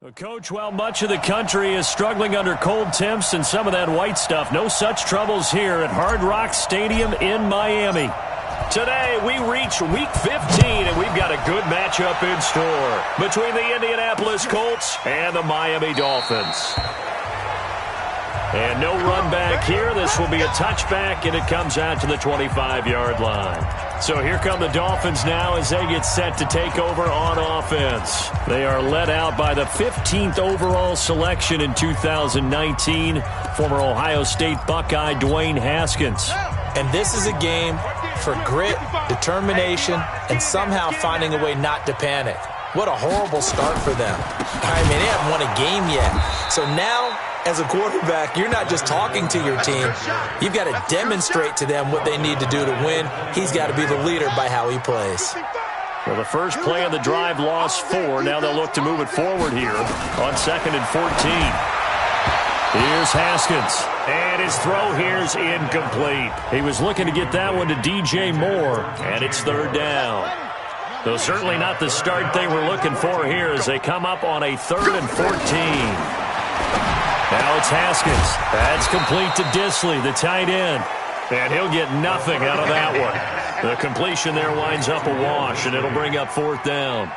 Well, Coach, while much of the country is struggling under cold temps and some of that white stuff, no such troubles here at Hard Rock Stadium in Miami. Today, we reach Week 15, and we've got a good matchup in store between the Indianapolis Colts and the Miami Dolphins. And no run back here. This will be a touchback, and it comes out to the 25-yard line. So here come the Dolphins now as they get set to take over on offense. They are led out by the 15th overall selection in 2019, former Ohio State Buckeye Dwayne Haskins. And this is a game for grit, determination, and somehow finding a way not to panic. What a horrible start for them. I mean, they haven't won a game yet. So now, as a quarterback, you're not just talking to your team. You've got to demonstrate to them what they need to do to win. He's got to be the leader by how he plays. Well, the first play of the drive lost 4. Now they'll look to move it forward here on 2nd and 14. Here's Haskins. And his throw here's incomplete. He was looking to get that one to DJ Moore. And it's 3rd down. Though certainly not the start they were looking for here as they come up on a 3rd and 14. Now it's Haskins. That's complete to Disley, the tight end. And he'll get nothing out of that one. The completion there winds up a wash, and it'll bring up 4th down.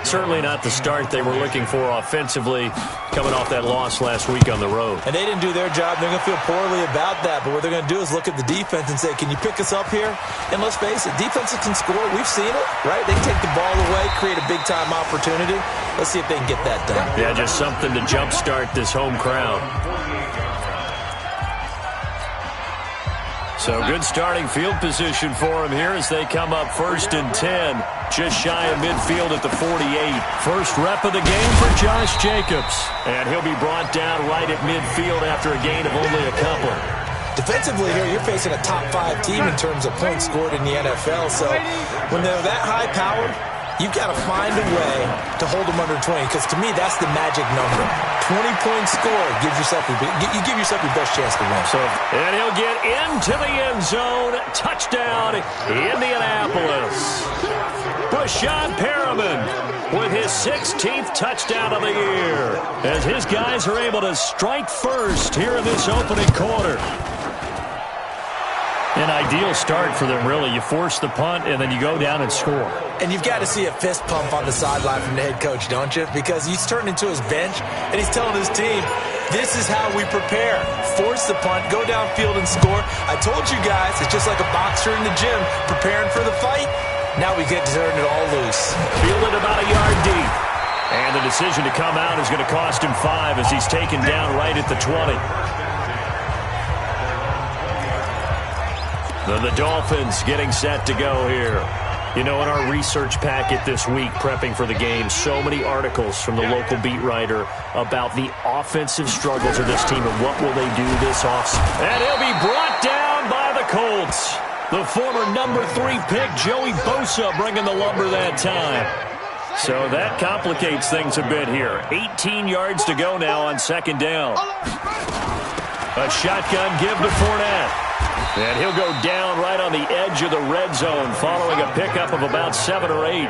Certainly not the start they were looking for offensively, coming off that loss last week on the road. And they didn't do their job. They're going to feel poorly about that. But what they're going to do is look at the defense and say, can you pick us up here? And let's face it, defenses can score. We've seen it, right? They can take the ball away, create a big-time opportunity. Let's see if they can get that done. Yeah, just something to jumpstart this home crowd. So good starting field position for him here as they come up 1st and 10. Just shy of midfield at the 48. First rep of the game for Josh Jacobs. And he'll be brought down right at midfield after a gain of only a couple. Defensively here, you're facing a top 5 team in terms of points scored in the NFL. So when they're that high-powered, you've got to find a way to hold them under 20, because to me, that's the magic number. 20 points scored, you give yourself your best chance to win. And he'll get into the end zone. Touchdown, Indianapolis. Brashad Perriman with his 16th touchdown of the year, as his guys are able to strike first here in this opening quarter. An ideal start for them, really. You force the punt, and then you go down and score. And you've got to see a fist pump on the sideline from the head coach, don't you? Because he's turned into his bench, and he's telling his team, this is how we prepare. Force the punt, go downfield and score. I told you guys, it's just like a boxer in the gym preparing for the fight. Now we get to turn it all loose. Fielded about a yard deep. And the decision to come out is going to cost him 5 as he's taken down right at the 20. The Dolphins getting set to go here. You know, in our research packet this week, prepping for the game, so many articles from the local beat writer about the offensive struggles of this team and what will they do this offseason. And he'll be brought down by the Colts. The former number 3 pick, Joey Bosa, bringing the lumber that time. So that complicates things a bit here. 18 yards to go now on 2nd down. A shotgun give to Fournette. And he'll go down right on the edge of the red zone following a pickup of about 7 or 8.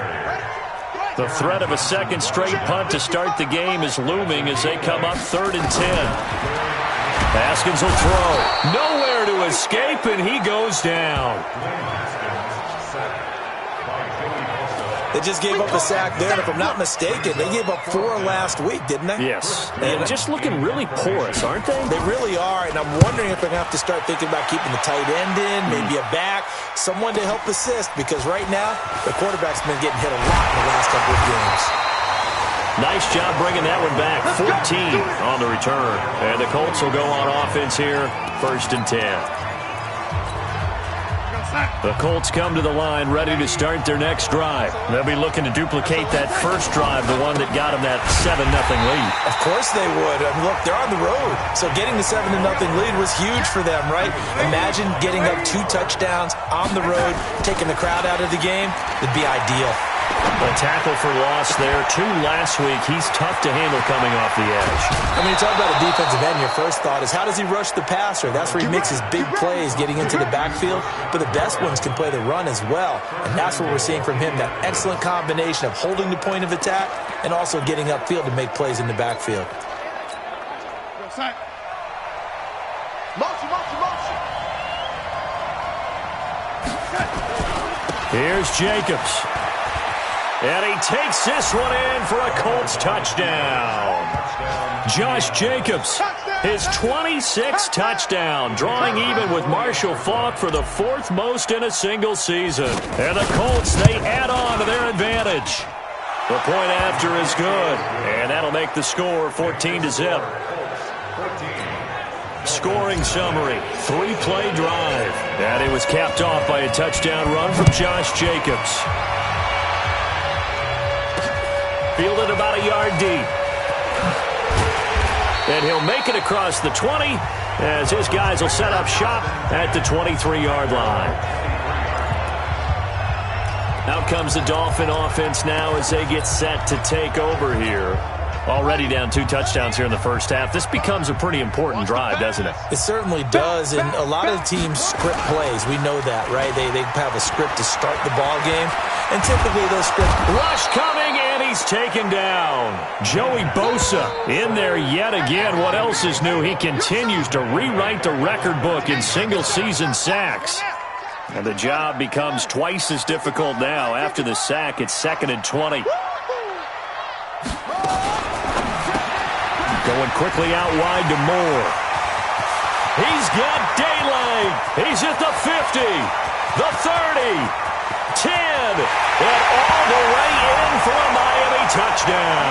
The threat of a second straight punt to start the game is looming as they come up 3rd and 10. Haskins will throw. Nowhere to escape, and he goes down. They just gave up a sack there, and if I'm not mistaken, they gave up 4 last week, didn't they? Yes. And just looking really porous, aren't they? They really are, and I'm wondering if they're going to have to start thinking about keeping the tight end in, maybe a back, someone to help assist, because right now, the quarterback's been getting hit a lot in the last couple of games. Nice job bringing that one back. 14 on the return. And the Colts will go on offense here, 1st and 10. The Colts come to the line ready to start their next drive. They'll be looking to duplicate that first drive, the one that got them that 7-0 lead. Of course they would. I mean, look, they're on the road. So getting the 7-0 lead was huge for them, right? Imagine getting up 2 touchdowns on the road, taking the crowd out of the game. It'd be ideal. A tackle for loss there. 2 last week. He's tough to handle coming off the edge. I mean, you talk about a defensive end, your first thought is, how does he rush the passer? That's where he makes his big plays getting into the backfield. But the best ones can play the run as well. And that's what we're seeing from him, that excellent combination of holding the point of attack and also getting upfield to make plays in the backfield. Here's Jacobs. And he takes this one in for a Colts touchdown. Josh Jacobs, his 26th touchdown, drawing even with Marshall Faulk for the 4th most in a single season. And the Colts, they add on to their advantage. The point after is good, and that'll make the score 14-0. Scoring summary, 3-play drive. And it was capped off by a touchdown run from Josh Jacobs. Fielded about a yard deep. And he'll make it across the 20 as his guys will set up shop at the 23-yard line. Out comes the Dolphin offense now as they get set to take over here. Already down 2 touchdowns here in the first half. This becomes a pretty important drive, doesn't it? It certainly does, and a lot of teams script plays. We know that, right? They have a script to start the ball game, and typically those scripts... Rush coming, and he's taken down. Joey Bosa in there yet again. What else is new? He continues to rewrite the record book in single-season sacks. And the job becomes twice as difficult now. After the sack, it's 2nd and 20. Going quickly out wide to Moore. He's got daylight. He's at the 50, the 30, 10, and all the way in for a Miami touchdown.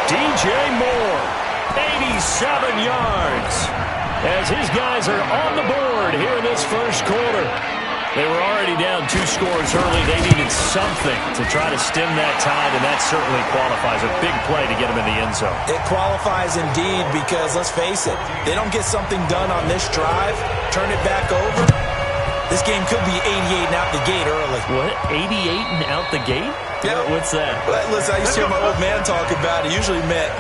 DJ Moore, 87 yards. As his guys are on the board here in this first quarter. They were already down 2 scores early. They needed something to try to stem that tide, and that certainly qualifies. A big play to get them in the end zone. It qualifies indeed because, let's face it, they don't get something done on this drive, turn it back over. This game could be 88 and out the gate early. What? 88 and out the gate? Yeah. What's that? Listen, I used to hear my old man talk about it. Usually meant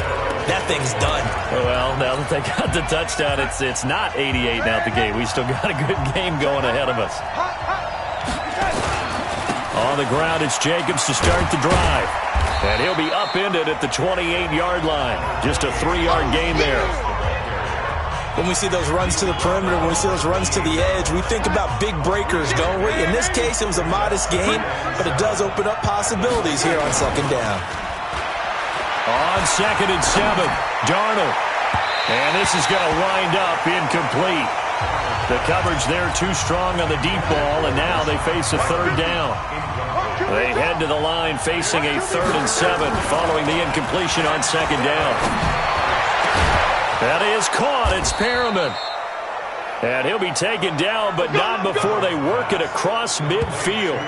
that thing's done. Well, now that they got the touchdown, it's not 88 and out the gate. We still got a good game going ahead of us. On the ground, it's Jacobs to start the drive. And he'll be upended at the 28-yard line. Just a 3-yard gain there. When we see those runs to the perimeter, when we see those runs to the edge, we think about big breakers, don't we? In this case, it was a modest gain, but it does open up possibilities here on 2nd down. On 2nd and 7, Darnold. And this is going to wind up incomplete. The coverage there too strong on the deep ball, and now they face a 3rd down. They head to the line facing a 3rd and 7 following the incompletion on 2nd down. That is caught. It's Perriman. And he'll be taken down, but not before they work it across midfield.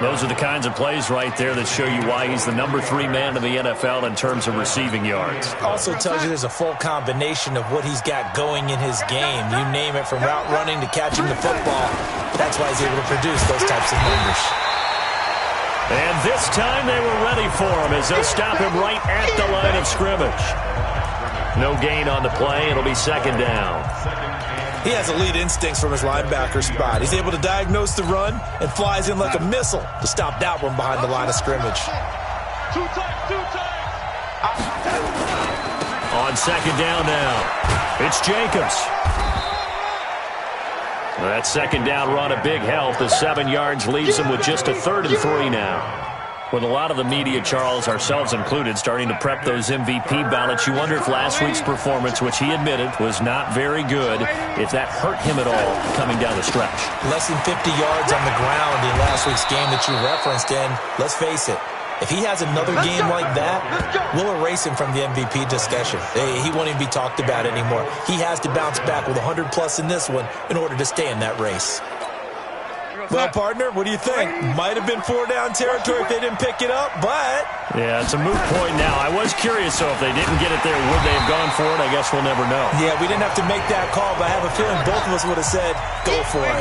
Those are the kinds of plays right there that show you why he's the number 3 man in the NFL in terms of receiving yards. Also tells you there's a full combination of what he's got going in his game. You name it, from route running to catching the football. That's why he's able to produce those types of numbers. And this time they were ready for him as they'll stop him right at the line of scrimmage. No gain on the play. It'll be 2nd down. He has elite instincts from his linebacker spot. He's able to diagnose the run and flies in like a missile to stop that one behind the line of scrimmage. On 2nd down now, it's Jacobs. That 2nd down run a big help. The 7 yards leaves him with just a 3rd and 3 now. With a lot of the media, Charles, ourselves included, starting to prep those MVP ballots, you wonder if last week's performance, which he admitted was not very good, if that hurt him at all coming down the stretch. Less than 50 yards on the ground in last week's game that you referenced, and let's face it, if he has another game like that, we'll erase him from the MVP discussion. He won't even be talked about anymore. He has to bounce back with 100-plus in this one in order to stay in that race. Well, partner, what do you think? Might have been 4-down territory if they didn't pick it up, but... Yeah, it's a moot point now. I was curious, so if they didn't get it there, would they have gone for it? I guess we'll never know. Yeah, we didn't have to make that call, but I have a feeling both of us would have said, go for it.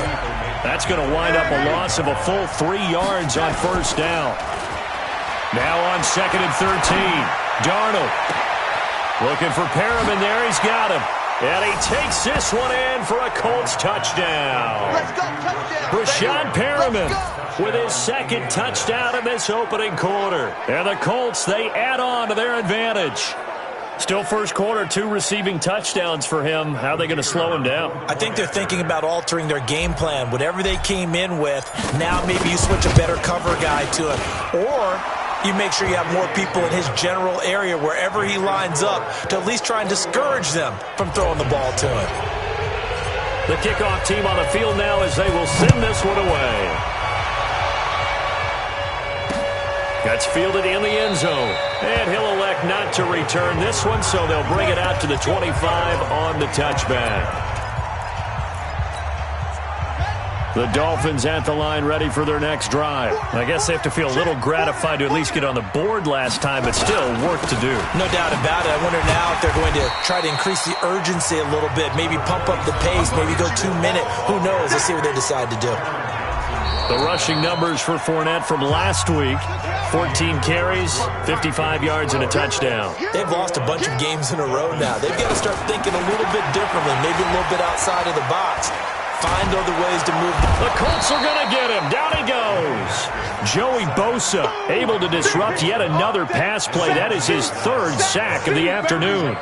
That's going to wind up a loss of a full 3 yards on first down. Now on 2nd and 13. Darnold looking for Perriman there. He's got him. And he takes this one in for a Colts touchdown. Let's go, touchdown. Rashad Perriman with his 2nd touchdown in this opening quarter. And the Colts, they add on to their advantage. Still first quarter, 2 receiving touchdowns for him. How are they going to slow him down? I think they're thinking about altering their game plan. Whatever they came in with, now maybe you switch a better cover guy to him. Or you make sure you have more people in his general area wherever he lines up to at least try and discourage them from throwing the ball to him. The kickoff team on the field now as they will send this one away. That's fielded in the end zone. And he'll elect not to return this one, so they'll bring it out to the 25 on the touchback. The Dolphins at the line ready for their next drive. I guess they have to feel a little gratified to at least get on the board last time, but still work to do. No doubt about it. I wonder now if they're going to try to increase the urgency a little bit, maybe pump up the pace, maybe go 2-minute. Who knows? Let's see what they decide to do. The rushing numbers for Fournette from last week, 14 carries, 55 yards, and a touchdown. They've lost a bunch of games in a row now. They've got to start thinking a little bit differently, maybe a little bit outside of the box. Find other ways to move. The Colts are going to get him. Down he goes. Joey Bosa able to disrupt yet another pass play. That is his 3rd sack of the afternoon.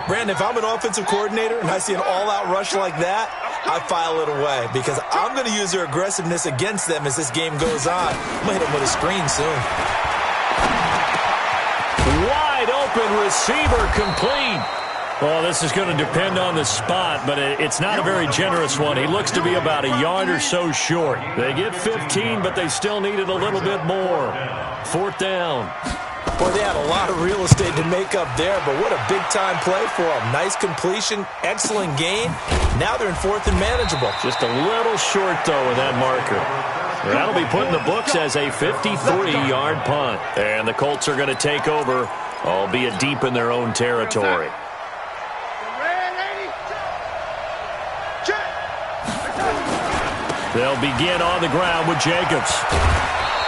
Brandon, if I'm an offensive coordinator and I see an all-out rush like that, I file it away because I'm going to use their aggressiveness against them as this game goes on. I'm going to hit them with a screen soon. Wide open receiver complete. Well, this is going to depend on the spot, but it's not a very generous one. He looks to be about a yard or so short. They get 15, but they still needed a little bit more. 4th down. Boy, they had a lot of real estate to make up there, but what a big-time play for them. Nice completion, excellent gain. Now they're in 4th and manageable. Just a little short, though, with that marker. That'll be put in the books as a 53-yard punt. And the Colts are going to take over, albeit deep in their own territory. They'll begin on the ground with Jacobs.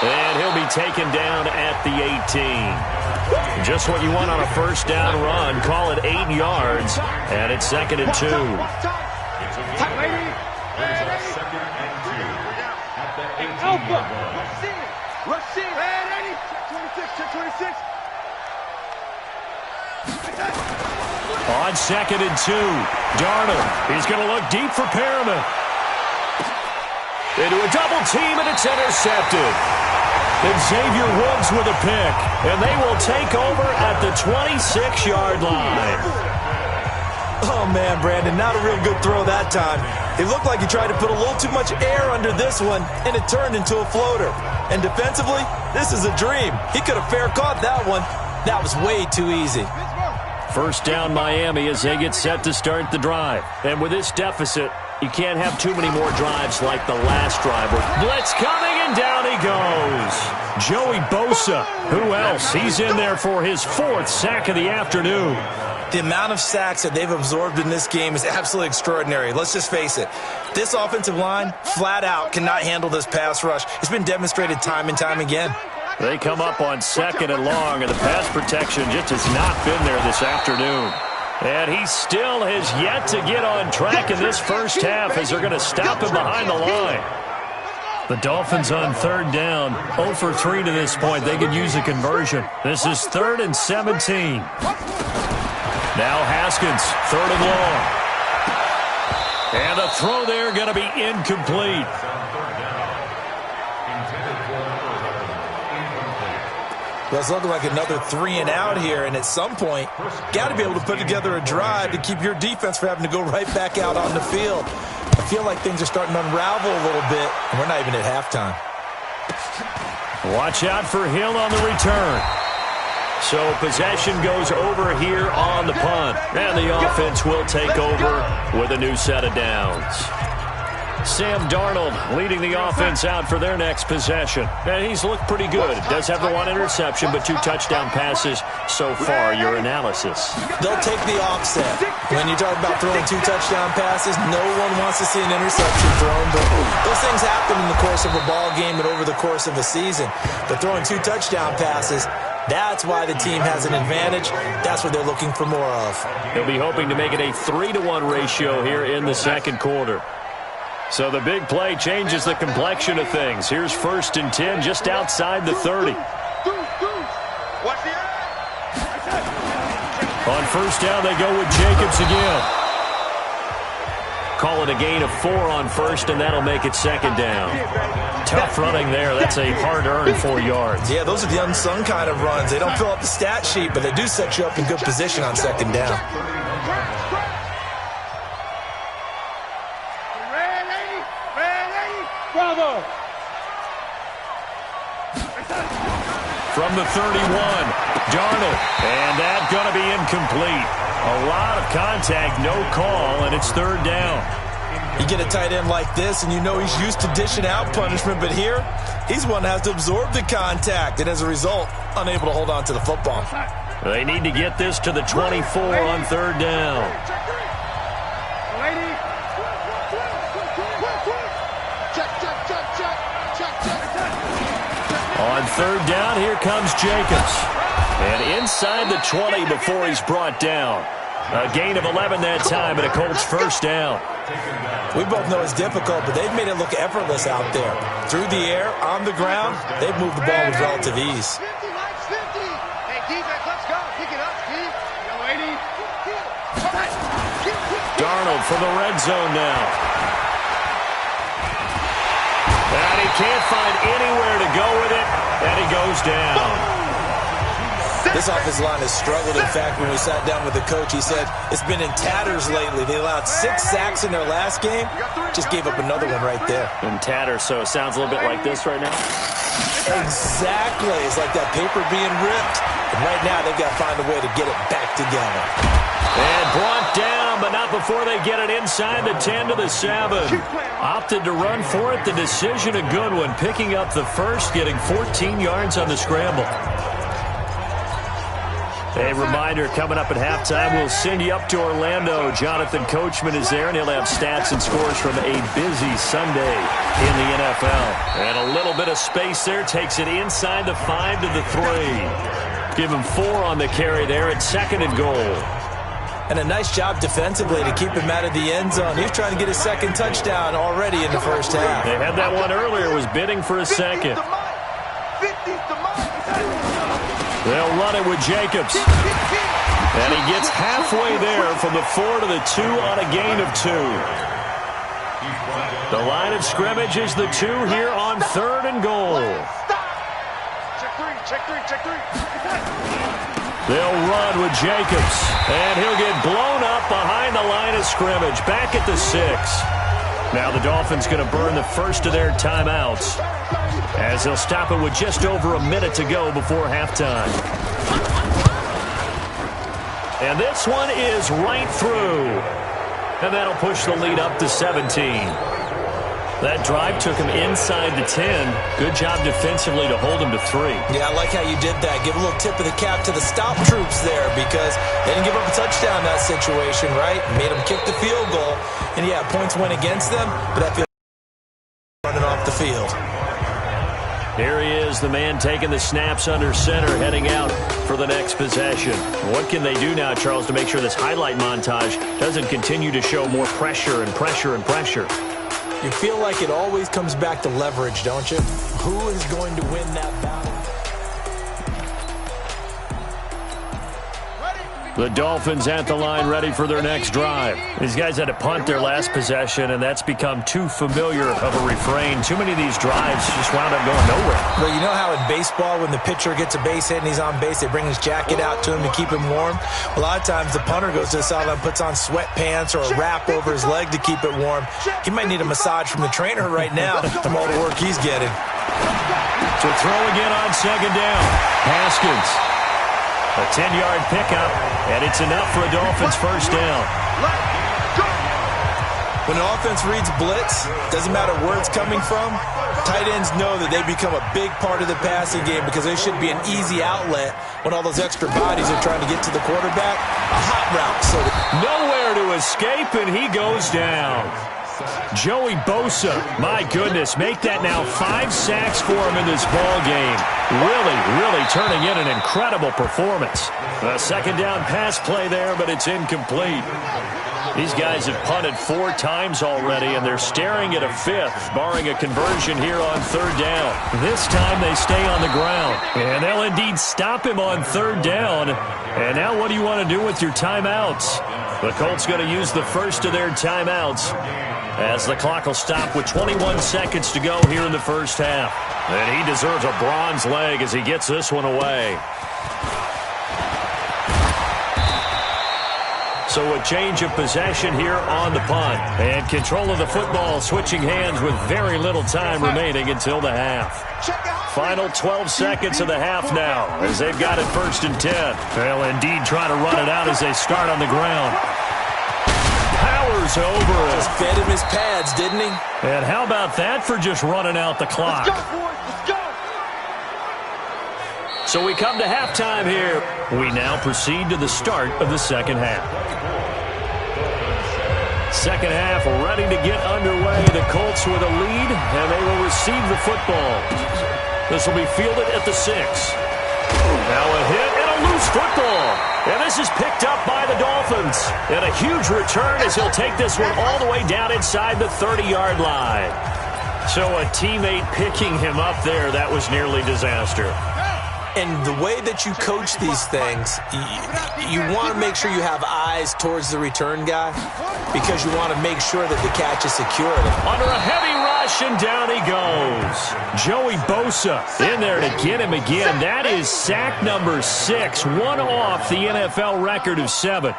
And he'll be taken down at the 18. Just what you want on a first down run. Call it 8 yards. And it's 2nd and 2. On 2nd and 2. Darnold. He's going to look deep for Perriman. Into a double team, and it's intercepted. And Xavier Woods with a pick. And they will take over at the 26-yard line. Oh, man, Brandon, not a real good throw that time. It looked like he tried to put a little too much air under this one, and it turned into a floater. And defensively, this is a dream. He could have fair caught that one. That was way too easy. First down Miami as they get set to start the drive. And with this deficit, you can't have too many more drives like the last drive. Blitz coming, and down he goes. Joey Bosa. Who else? He's in there for his 4th sack of the afternoon. The amount of sacks that they've absorbed in this game is absolutely extraordinary. Let's just face it. This offensive line, flat out, cannot handle this pass rush. It's been demonstrated time and time again. They come up on 2nd and long, and the pass protection just has not been there this afternoon. And he still has yet to get on track in this first half as they're going to stop him behind the line. The Dolphins on 3rd down, 0 for 3 to this point. They could use a conversion. This is 3rd and 17. Now Haskins, 3rd and long. And the throw there going to be incomplete. Well, it's looking like another 3 and out here, and at some point, got to be able to put together a drive to keep your defense from having to go right back out on the field. I feel like things are starting to unravel a little bit, and we're not even at halftime. Watch out for Hill on the return. So possession goes over here on the punt, and the offense will take over with a new set of downs. Sam Darnold leading the offense out for their next possession. And he's looked pretty good. Does have the one interception, but 2 touchdown passes so far. Your analysis? They'll take the offset. When you talk about throwing 2 touchdown passes, no one wants to see an interception thrown. But those things happen in the course of a ball game and over the course of a season. But throwing 2 touchdown passes, that's why the team has an advantage. That's what they're looking for more of. He'll be hoping to make it a 3-to-1 ratio here in the second quarter. So the big play changes the complexion of things. Here's 1st and 10 just outside the 30. On 1st down, they go with Jacobs again. Call it a gain of 4 on 1st, and that'll make it 2nd down. Tough running there. That's a hard-earned 4 yards. Yeah, those are the unsung kind of runs. They don't fill up the stat sheet, but they do set you up in good position on 2nd down. Bravo! From the 31, Darnold. And that's going to be incomplete. A lot of contact, no call, and it's 3rd down. You get a tight end like this, and you know he's used to dishing out punishment, but here, he's one that has to absorb the contact, and as a result, unable to hold on to the football. They need to get this to the 24 on 3rd down. On 3rd down, here comes Jacobs. And inside the 20 before he's brought down. A gain of 11 that time, and a Colts 1st down. We both know it's difficult, but they've made it look effortless out there. Through the air, on the ground, they've moved the ball with relative ease. Darnold from the red zone now. And he can't find anywhere to go with it, and he goes down. This offensive line has struggled. In fact, when we sat down with the coach, he said it's been in tatters lately. They allowed 6 sacks in their last game. Just gave up another one right there. In tatters, so it sounds a little bit like this right now. Exactly. It's like that paper being ripped. And right now, they've got to find a way to get it back together. And brought down, but not before they get it inside the 10 to the 7. Opted to run for it. The decision a good one. Picking up the first, getting 14 yards on the scramble. A reminder, coming up at halftime, we'll send you up to Orlando. Jonathan Coachman is there, and he'll have stats and scores from a busy Sunday in the NFL. And a little bit of space there, takes it inside the 5 to the 3. Give him 4 on the carry there at 2nd and goal. And a nice job defensively to keep him out of the end zone. He was trying to get his 2nd touchdown already in the first half. They had that one earlier, was bidding for a 2nd. They'll run it with Jacobs. And he gets halfway there from the 4 to the 2 on a gain of 2. The line of scrimmage is the 2 here on 3rd and goal. Check three. They'll run with Jacobs. And he'll get blown up behind the line of scrimmage. Back at the 6. Now the Dolphins going to burn the first of their timeouts, as they'll stop it with just over a minute to go before halftime. And this one is right through. And that'll push the lead up to 17. That drive took him inside the 10. Good job defensively to hold him to 3. Yeah, I like how you did that. Give a little tip of the cap to the stop troops there, because they didn't give up a touchdown in that situation, right? Made them kick the field goal. And, yeah, points went against them, but that field running off the field. Here he is, the man taking the snaps under center, heading out for the next possession. What can they do now, Charles, to make sure this highlight montage doesn't continue to show more pressure and pressure and pressure? You feel like it always comes back to leverage, don't you? Who is going to win that battle? The Dolphins at the line, ready for their next drive. These guys had to punt their last possession, and that's become too familiar of a refrain. Too many of these drives just wound up going nowhere. Well, you know how in baseball, when the pitcher gets a base hit and he's on base, they bring his jacket out to him to keep him warm? A lot of times, the punter goes to the sideline, puts on sweatpants or a wrap over his leg to keep it warm. He might need a massage from the trainer right now from all the work he's getting. To throw again on 2nd down. Haskins. A 10-yard pickup, and it's enough for a Dolphins first down. When an offense reads blitz, doesn't matter where it's coming from, tight ends know that they become a big part of the passing game because they should be an easy outlet when all those extra bodies are trying to get to the quarterback. A hot route. So nowhere to escape, and he goes down. Joey Bosa, my goodness, make that now 5 sacks for him in this ball game. Really turning in an incredible performance. A second down pass play there, but it's incomplete. These guys have punted 4 times already, and they're staring at a 5th, barring a conversion here on 3rd down. This time they stay on the ground, and they'll indeed stop him on 3rd down. And now what do you want to do with your timeouts? The Colts going to use the first of their timeouts as the clock will stop with 21 seconds to go here in the first half. And he deserves a bronze leg as he gets this one away. So a change of possession here on the punt. And control of the football switching hands with very little time remaining until the half. Final 12 seconds of the half now as they've got it 1st and 10. They'll indeed try to run it out as they start on the ground. Powers over it. Just fed him his pads, didn't he? And how about that for just running out the clock? Let's go, boys. Let's go. So we come to halftime here. We now proceed to the start of the second half. Second half ready to get underway. The Colts with a lead, and they will receive the football. This will be fielded at the 6. Now a hit and a loose football. And this is picked up by the Dolphins. And a huge return as he'll take this one all the way down inside the 30-yard line. So a teammate picking him up there, that was nearly disaster. And the way that you coach these things, you want to make sure you have eyes towards the return guy because you want to make sure that the catch is secured. Under a heavy rush, and down he goes. Joey Bosa in there to get him again. That is sack number 6, one off the NFL record of 7.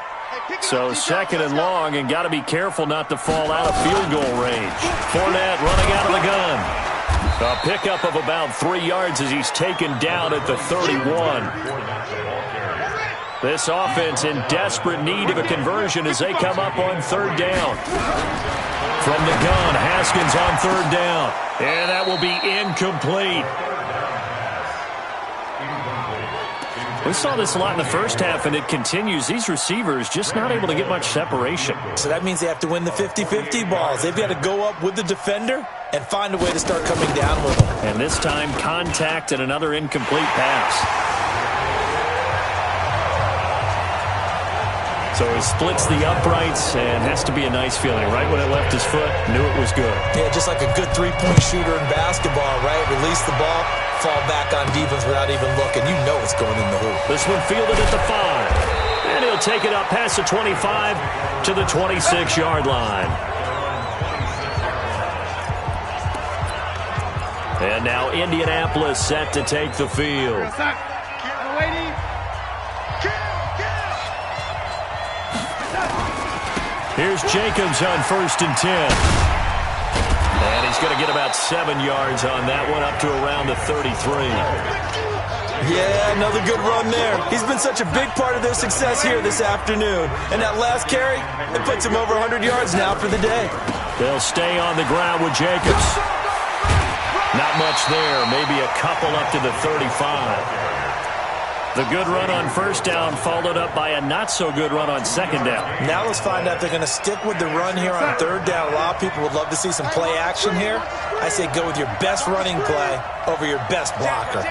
So 2nd and long, and got to be careful not to fall out of field goal range. Fournette running out of the gun. A pickup of about 3 yards as he's taken down at the 31. This offense in desperate need of a conversion as they come up on 3rd down. From the gun, Haskins on 3rd down. And that will be incomplete. We saw this a lot in the first half, and it continues. These receivers just not able to get much separation. So that means they have to win the 50-50 balls. They've got to go up with the defender and find a way to start coming down with them. And this time, contact and another incomplete pass. So he splits the uprights, and has to be a nice feeling. Right when it left his foot, knew it was good. Yeah, just like a good three-point shooter in basketball, right? Release the ball, fall back on defense without even looking. You know it's going in the hoop. This one fielded at the 5. And he'll take it up past the 25 to the 26-yard line. And now Indianapolis set to take the field. Here's Jacobs on 1st and 10. And he's going to get about 7 yards on that one, up to around the 33. Yeah, another good run there. He's been such a big part of their success here this afternoon. And that last carry, it puts him over 100 yards now for the day. They'll stay on the ground with Jacobs. Not much there, maybe a couple up to the 35. The good run on 1st down followed up by a not-so-good run on 2nd down. Now let's find out if they're going to stick with the run here on 3rd down. A lot of people would love to see some play action here. I say go with your best running play over your best blocker.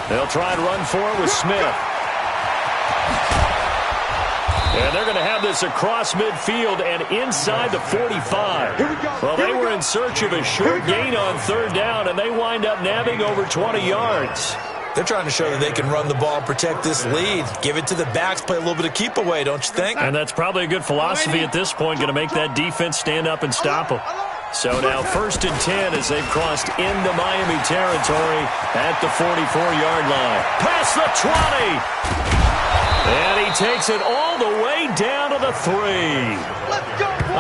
They'll try and run for it with Smith. And they're going to have this across midfield and inside the 45. Well, they were in search of a short gain on 3rd down, and they wind up nabbing over 20 yards. They're trying to show that they can run the ball and protect this lead. Give it to the backs, play a little bit of keep away, don't you think? And that's probably a good philosophy at this point, going to make that defense stand up and stop them. So now 1st and 10 as they've crossed into Miami territory at the 44-yard line. Past the 20. And he takes it all the way down to the 3.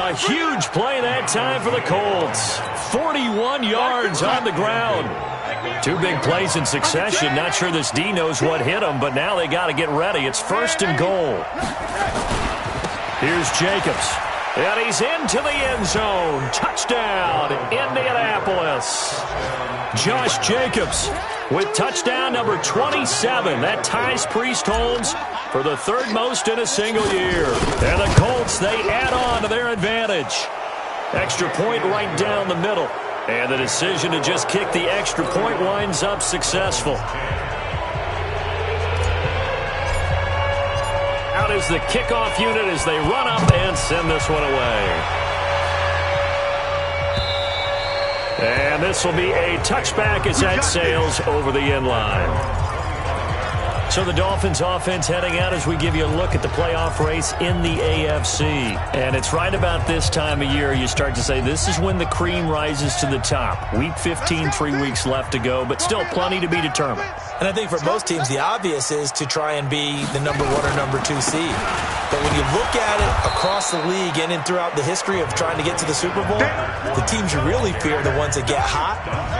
A huge play that time for the Colts. 41 yards on the ground. Two big plays in succession. Not sure this D knows what hit him, but now they got to get ready. It's 1st and goal. Here's Jacobs. And he's into the end zone. Touchdown, Indianapolis. Josh Jacobs with touchdown number 27. That ties Priest Holmes for the 3rd most in a single year. And the Colts, they add on to their advantage. Extra point right down the middle. And the decision to just kick the extra point winds up successful. Out is the kickoff unit as they run up and send this one away. And this will be a touchback as that sails over the end line. So the Dolphins offense heading out as we give you a look at the playoff race in the AFC. And it's right about this time of year you start to say this is when the cream rises to the top. Week 15, 3 weeks left to go, but still plenty to be determined. And I think for most teams, the obvious is to try and be the number 1 or number 2 seed. But when you look at it across the league and throughout the history of trying to get to the Super Bowl, the teams you really fear are the ones that get hot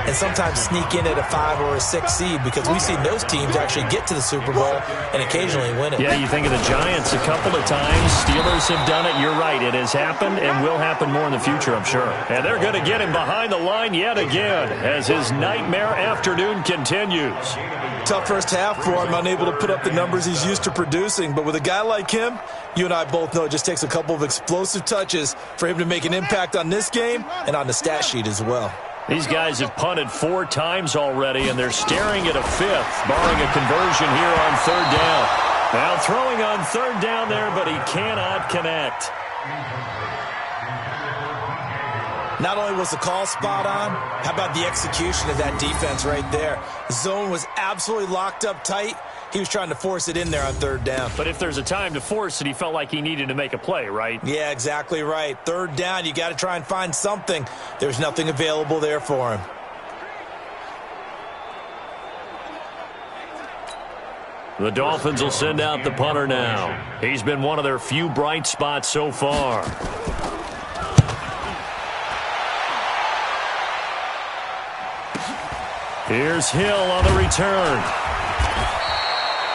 and sometimes sneak in at a 5 or a 6 seed, because we've seen those teams actually get to the Super Bowl and occasionally win it. Yeah, you think of the Giants a couple of times. Steelers have done it. You're right. It has happened and will happen more in the future, I'm sure. And they're going to get him behind the line yet again as his nightmare afternoon continues. Tough first half for him, unable to put up the numbers he's used to producing. But with a guy like him, you and I both know it just takes a couple of explosive touches for him to make an impact on this game and on the stat sheet as well. These guys have punted 4 times already, and they're staring at a 5th, barring a conversion here on 3rd down. Now throwing on 3rd down there, but he cannot connect. Not only was the call spot on, how about the execution of that defense right there? The zone was absolutely locked up tight. He was trying to force it in there on 3rd down. But if there's a time to force it, he felt like he needed to make a play, right? Yeah, exactly right. 3rd down, you got to try and find something. There's nothing available there for him. The Dolphins will send out the punter now. He's been one of their few bright spots so far. Here's Hill on the return.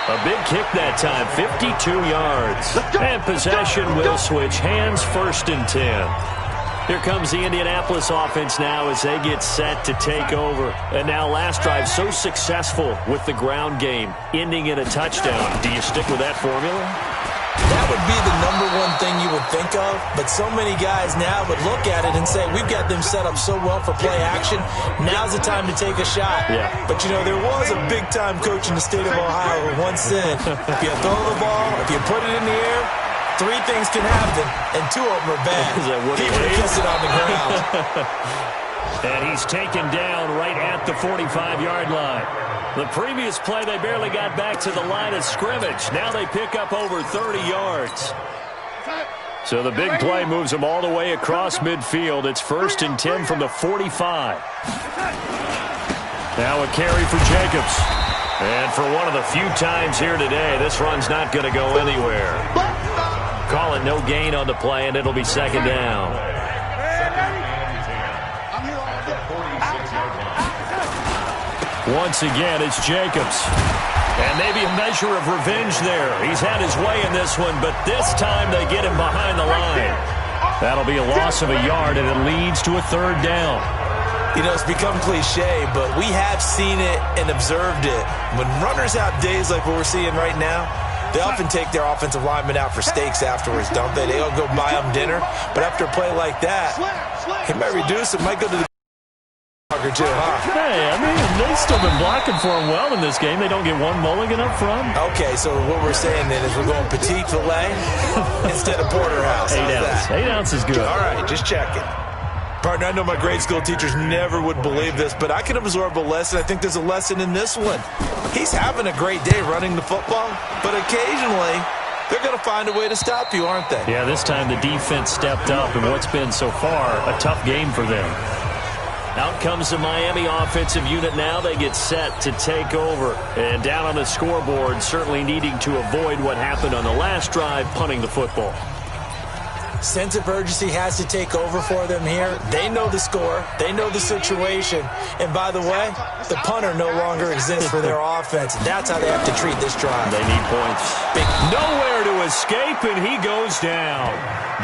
A big kick that time, 52 yards. And possession will switch hands, 1st and 10. Here comes the Indianapolis offense now as they get set to take over. And now last drive so successful with the ground game, ending in a touchdown. Do you stick with that formula? That would be the number 1 thing you would think of, but so many guys now would look at it and say, we've got them set up so well for play action, now's the time to take a shot. Yeah. But, you know, there was a big-time coach in the state of Ohio who once said, if you throw the ball, if you put it in the air, 3 things can happen, and 2 of them are bad. He would have kissed it on the ground. And he's taken down right at the 45-yard line. The previous play, they barely got back to the line of scrimmage. Now they pick up over 30 yards. So the big play moves them all the way across midfield. It's 1st and 10 from the 45. Now a carry for Jacobs. And for one of the few times here today, this run's not going to go anywhere. Call it no gain on the play, and it'll be 2nd down. Once again, it's Jacobs. And maybe a measure of revenge there. He's had his way in this one, but this time they get him behind the line. That'll be a loss of a yard, and it leads to a 3rd down. You know, it's become cliche, but we have seen it and observed it. When runners have days like what we're seeing right now, they often take their offensive linemen out for steaks afterwards, don't they? They'll go buy them dinner. But after a play like that, he might reduce it, might go to the or two, huh? Hey, I mean, they've still been blocking for him well in this game. They don't get 1 mulligan up front. Okay, so what we're saying then is we're going petite filet instead of porterhouse. 8 ounce. 8 ounce is good. All right, just checking. Partner, I know my grade school teachers never would believe this, but I can absorb a lesson. I think there's a lesson in this one. He's having a great day running the football, but occasionally they're going to find a way to stop you, aren't they? Yeah, this time the defense stepped up in what's been so far a tough game for them. Out comes the Miami offensive unit now. They get set to take over. And down on the scoreboard, certainly needing to avoid what happened on the last drive, punting the football. Sense of urgency has to take over for them here. They know the score. They know the situation. And by the way, the punter no longer exists for their offense. That's how they have to treat this drive. They need points. Nowhere to escape, and he goes down.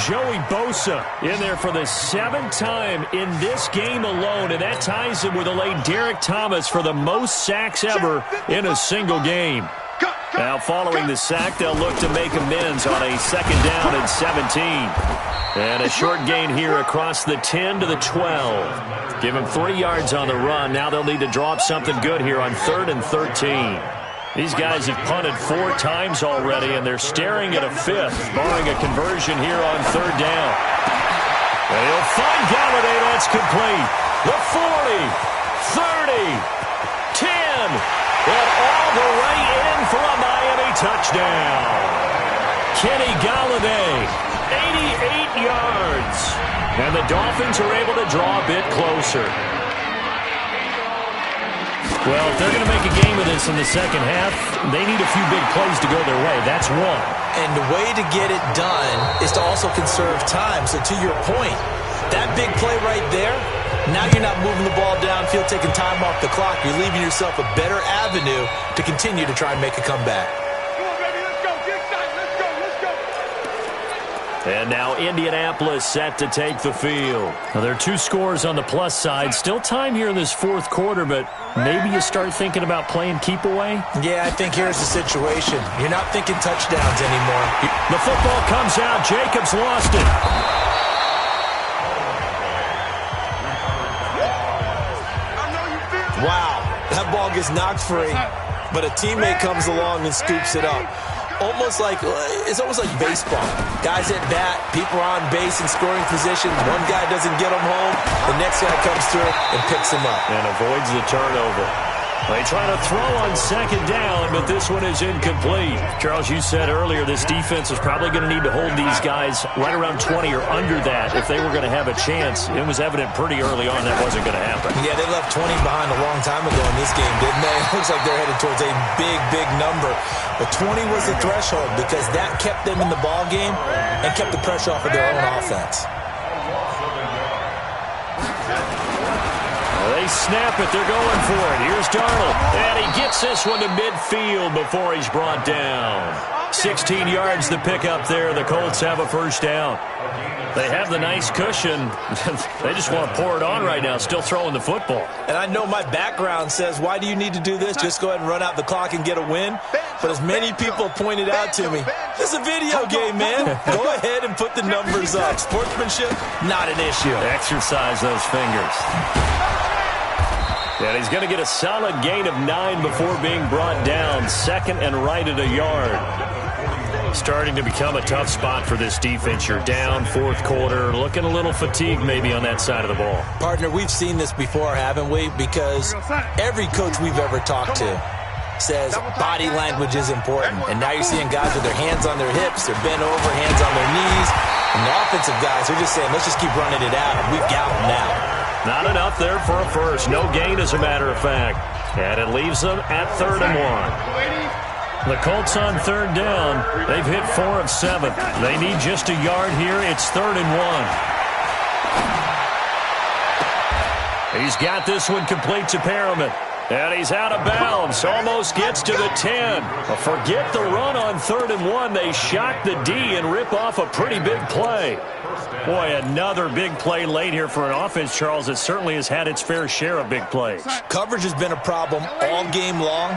Joey Bosa in there for the 7th time in this game alone, and that ties him with the late Derek Thomas for the most sacks ever in a single game. Now, following the sack, they'll look to make amends on a 2nd down and 17. And a short gain here across the 10 to the 12. Give them 3 yards on the run. Now they'll need to draw up something good here on 3rd and 13. These guys have punted 4 times already, and they're staring at a 5th, barring a conversion here on 3rd down. And he'll find Galladay. That's complete. The 40, 30, 10. And all the way in for a Miami touchdown. Kenny Galladay, 88 yards. And the Dolphins are able to draw a bit closer. Well, if they're going to make a game of this in the second half, they need a few big plays to go their way. That's one. And the way to get it done is to also conserve time. So to your point, that big play right there, now you're not moving the ball downfield, taking time off the clock. You're leaving yourself a better avenue to continue to try and make a comeback. Come on, baby, let's go. Get excited. Let's go. And now Indianapolis set to take the field. Now, there are 2 scores on the plus side. Still time here in this 4th quarter, but maybe you start thinking about playing keep away? Yeah, I think here's the situation. You're not thinking touchdowns anymore. The football comes out. Jacobs lost it. Wow, that ball gets knocked free, but a teammate comes along and scoops it up. It's almost like baseball. Guys at bat, people are on base in scoring positions. One guy doesn't get him home. The next guy comes through and picks him up. And avoids the turnover. They try to throw on 2nd down, but this one is incomplete. Charles, you said earlier this defense is probably going to need to hold these guys right around 20 or under that if they were going to have a chance. It was evident pretty early on that wasn't going to happen. Yeah, they left 20 behind a long time ago in this game, didn't they? It looks like they're headed towards a big, big number. But 20 was the threshold because that kept them in the ball game and kept the pressure off of their own offense. They snap it. They're going for it. Here's Darnold. And he gets this one to midfield before he's brought down. 16 yards to pick up there. The Colts have a 1st down. They have the nice cushion. They just want to pour it on right now, still throwing the football. And I know my background says, why do you need to do this? Just go ahead and run out the clock and get a win. But as many people pointed out to me, this is a video game, man. Go ahead and put the numbers up. Sportsmanship, not an issue. Exercise those fingers. And he's going to get a solid gain of 9 before being brought down. 2nd and right at a yard. Starting to become a tough spot for this defense. You're down 4th quarter. Looking a little fatigued maybe on that side of the ball. Partner, we've seen this before, haven't we? Because every coach we've ever talked to says body language is important. And now you're seeing guys with their hands on their hips, they're bent over, hands on their knees. And the offensive guys are just saying, let's just keep running it out. We've got them now. Not enough there for a 1st. No gain, as a matter of fact. And it leaves them at 3rd and 1. The Colts on 3rd down. They've hit 4 of 7. They need just a yard here. It's 3rd and 1. He's got this one complete to Perriman. And he's out of bounds. Almost gets to the 10. Forget the run on 3rd and 1. They shock the D and rip off a pretty big play. Boy, another big play late here for an offense, Charles, that certainly has had its fair share of big plays. Coverage has been a problem all game long,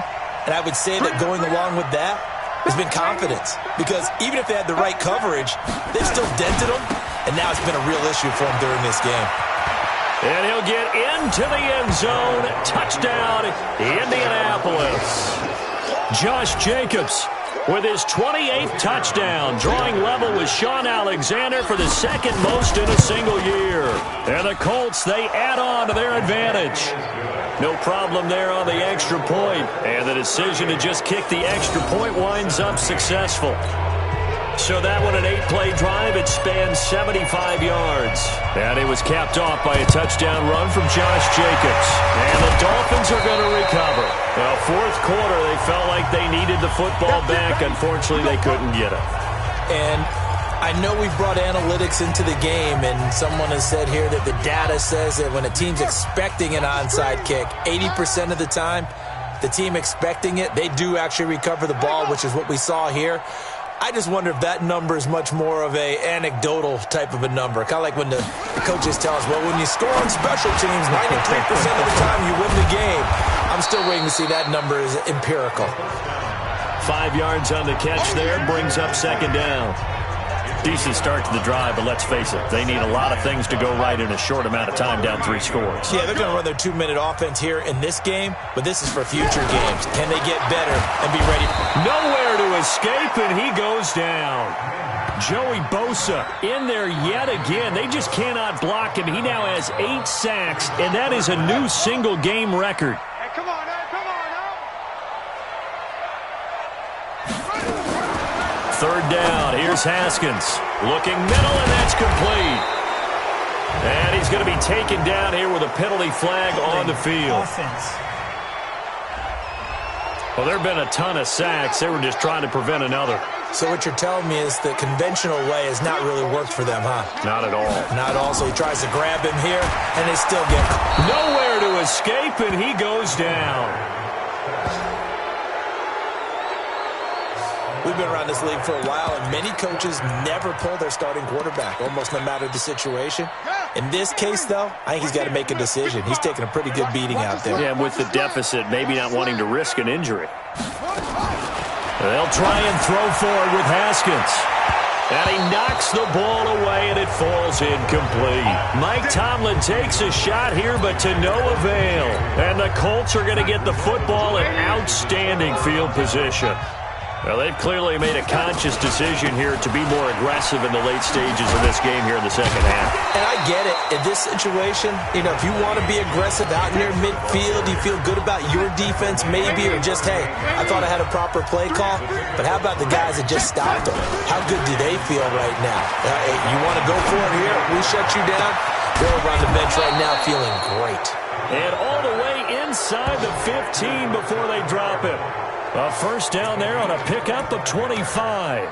and I would say that going along with that has been confidence. Because even if they had the right coverage, they've still dented them, and now it's been a real issue for them during this game. And he'll get into the end zone. Touchdown, Indianapolis. Josh Jacobs with his 28th touchdown, drawing level with Sean Alexander for the 2nd most in a single year. And the Colts, they add on to their advantage. No problem there on the extra point. And the decision to just kick the extra point winds up successful. So that one, an 8-play drive, it spans 75 yards. And it was capped off by a touchdown run from Josh Jacobs. And the Dolphins are going to recover. Well, 4th quarter, they felt like they needed the football back. Unfortunately, they couldn't get it. And I know we've brought analytics into the game, and someone has said here that the data says that when a team's expecting an onside kick, 80% of the time, the team expecting it, they do actually recover the ball, which is what we saw here. I just wonder if that number is much more of a anecdotal type of a number. Kind of like when the coaches tell us, well, when you score on special teams, 93% of the time you win the game. I'm still waiting to see that number is empirical. 5 yards on the catch there, brings up second down. Decent start to the drive, but let's face it, they need a lot of things to go right in a short amount of time, down 3 scores. Yeah, they're going to run their 2-minute offense here in this game, but this is for future games. Can they get better and be ready? Nowhere to escape, and he goes down. Joey Bosa in there yet again. They just cannot block him. He now has 8 sacks, and that is a new single-game record. Hey, come on now, come on now. Third down, here's Haskins. Looking middle, and that's complete. And he's going to be taken down here with a penalty flag on the field. Well, there have been a ton of sacks. They were just trying to prevent another. So what you're telling me is the conventional way has not really worked for them, huh? Not at all. Not at all. So he tries to grab him here, and they still get nowhere to escape, and he goes down. We've been around this league for a while, and many coaches never pull their starting quarterback, almost no matter the situation. In this case, though, I think he's got to make a decision. He's taking a pretty good beating out there. Yeah, with the deficit, maybe not wanting to risk an injury. They'll try and throw forward with Haskins. And he knocks the ball away, and it falls incomplete. Mike Tomlin takes a shot here, but to no avail. And the Colts are going to get the football in outstanding field position. Well, they've clearly made a conscious decision here to be more aggressive in the late stages of this game here in the second half. And I get it. In this situation, you know, if you want to be aggressive out in your midfield, you feel good about your defense maybe, or just, hey, I thought I had a proper play call. But how about the guys that just stopped them? How good do they feel right now? You want to go for it here? We shut you down? They're over on the bench right now feeling great. And all the way inside the 15 before they drop him. A first down there on a pickup of 25.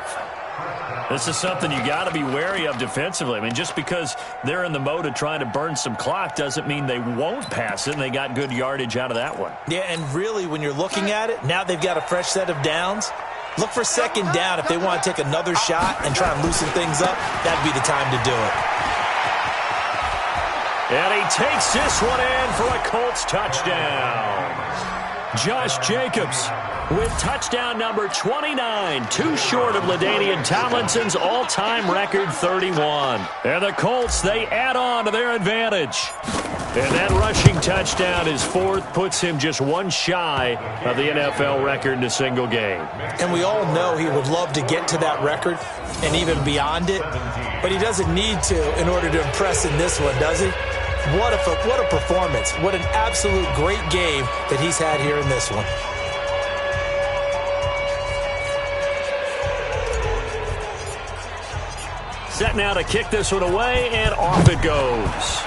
This is something you got to be wary of defensively. I mean, just because they're in the mode of trying to burn some clock doesn't mean they won't pass it, and they got good yardage out of that one. Yeah, and really, when you're looking at it, now they've got a fresh set of downs. Look for second down if they want to take another shot and try and loosen things up. That'd be the time to do it. And he takes this one in for a Colts touchdown. Josh Jacobs with touchdown number 29, too short of LaDainian Tomlinson's all-time record 31. And the Colts, they add on to their advantage. And that rushing touchdown, his 4th, puts him just one shy of the NFL record in a single game. And we all know he would love to get to that record and even beyond it, but he doesn't need to in order to impress in this one, does he? What a performance. What an absolute great game that he's had here in this one. Set now to kick this one away, and off it goes.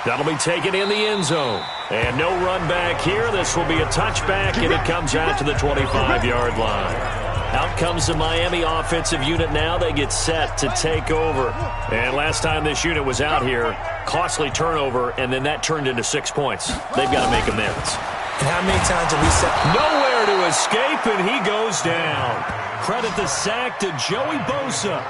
That'll be taken in the end zone. And no run back here. This will be a touchback, and it comes out to the 25-yard line. Out comes the Miami offensive unit now. They get set to take over. And last time this unit was out here, costly turnover, and then that turned into 6 points. They've got to make amends. And how many times have we said? Nowhere to escape, and he goes down. Credit the sack to Joey Bosa.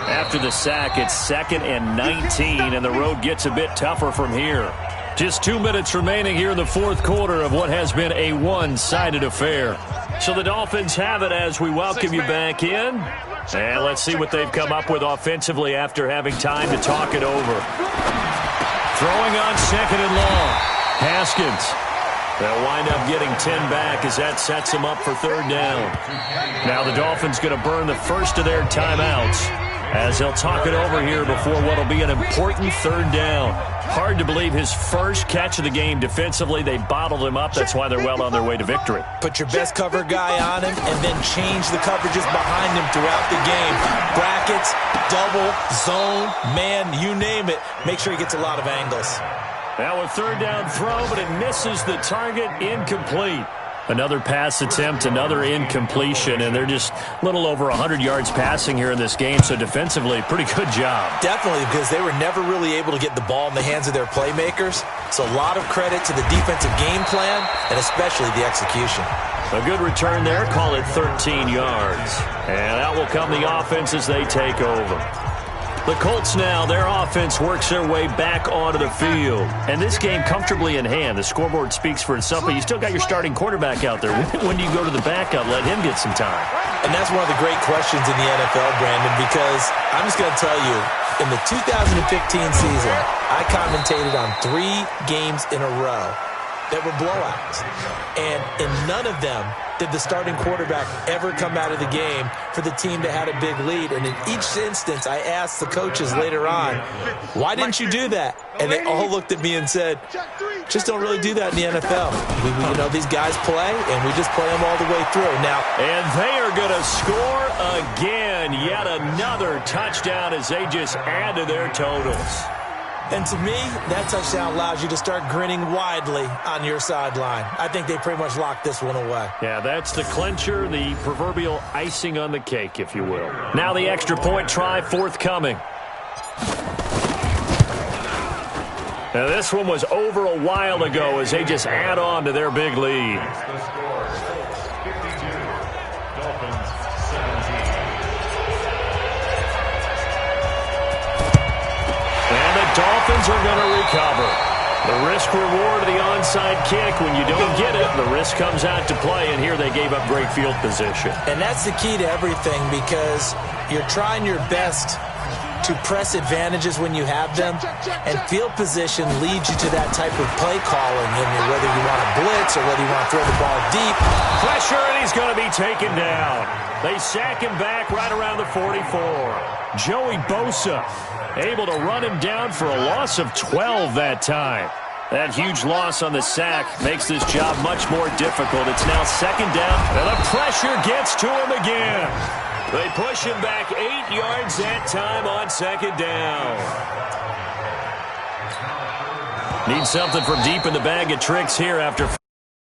After the sack, it's 2nd and 19, and the road gets a bit tougher from here. Just 2 minutes remaining here in the 4th quarter of what has been a one-sided affair. So the Dolphins have it as we welcome you back in. And let's see what they've come up with offensively after having time to talk it over. Throwing on 2nd and long. Haskins. They'll wind up getting 10 back as that sets them up for 3rd down. Now the Dolphins going to burn the first of their timeouts as they'll talk it over here before what will be an important 3rd down. Hard to believe his first catch of the game defensively. They bottled him up. That's why they're well on their way to victory. Put your best cover guy on him and then change the coverages behind him throughout the game. Brackets, double, zone, man, you name it. Make sure he gets a lot of angles. Now a 3rd down throw, but it misses the target, incomplete. Another pass attempt, another incompletion, and they're just a little over 100 yards passing here in this game, so defensively, pretty good job. Definitely, because they were never really able to get the ball in the hands of their playmakers, so a lot of credit to the defensive game plan and especially the execution. A good return there, call it 13 yards. And out will come the offense as they take over. The Colts now, their offense works their way back onto the field. And this game comfortably in hand. The scoreboard speaks for itself, but you still got your starting quarterback out there. When do you go to the backup? Let him get some time. And that's one of the great questions in the NFL, Brandon, because I'm just going to tell you, in the 2015 season, I commentated on 3 games in a row that were blowouts. And in none of them did the starting quarterback ever come out of the game for the team that had a big lead. And in each instance, I asked the coaches later on, why didn't you do that? And they all looked at me and said, just don't really do that in the NFL. You know, these guys play, and we just play them all the way through. Now, and they are going to score again. Yet another touchdown as they just add to their totals. And to me, that touchdown allows you to start grinning widely on your sideline. I think they pretty much locked this one away. Yeah, that's the clincher, the proverbial icing on the cake, if you will. Now the extra point try forthcoming. Now this one was over a while ago as they just add on to their big lead. Dolphins are going to recover. The risk-reward of the onside kick, when you don't get it, the risk comes out to play, and here they gave up great field position. And that's the key to everything, because you're trying your best to press advantages when you have them, and field position leads you to that type of play calling, and whether you want to blitz or whether you want to throw the ball deep. Pressure, and he's going to be taken down. They sack him back right around the 44. Joey Bosa able to run him down for a loss of 12 that time. That huge loss on the sack makes this job much more difficult. It's now second down, and the pressure gets to him again. They push him back 8 yards that time on second down. Need something from deep in the bag of tricks here after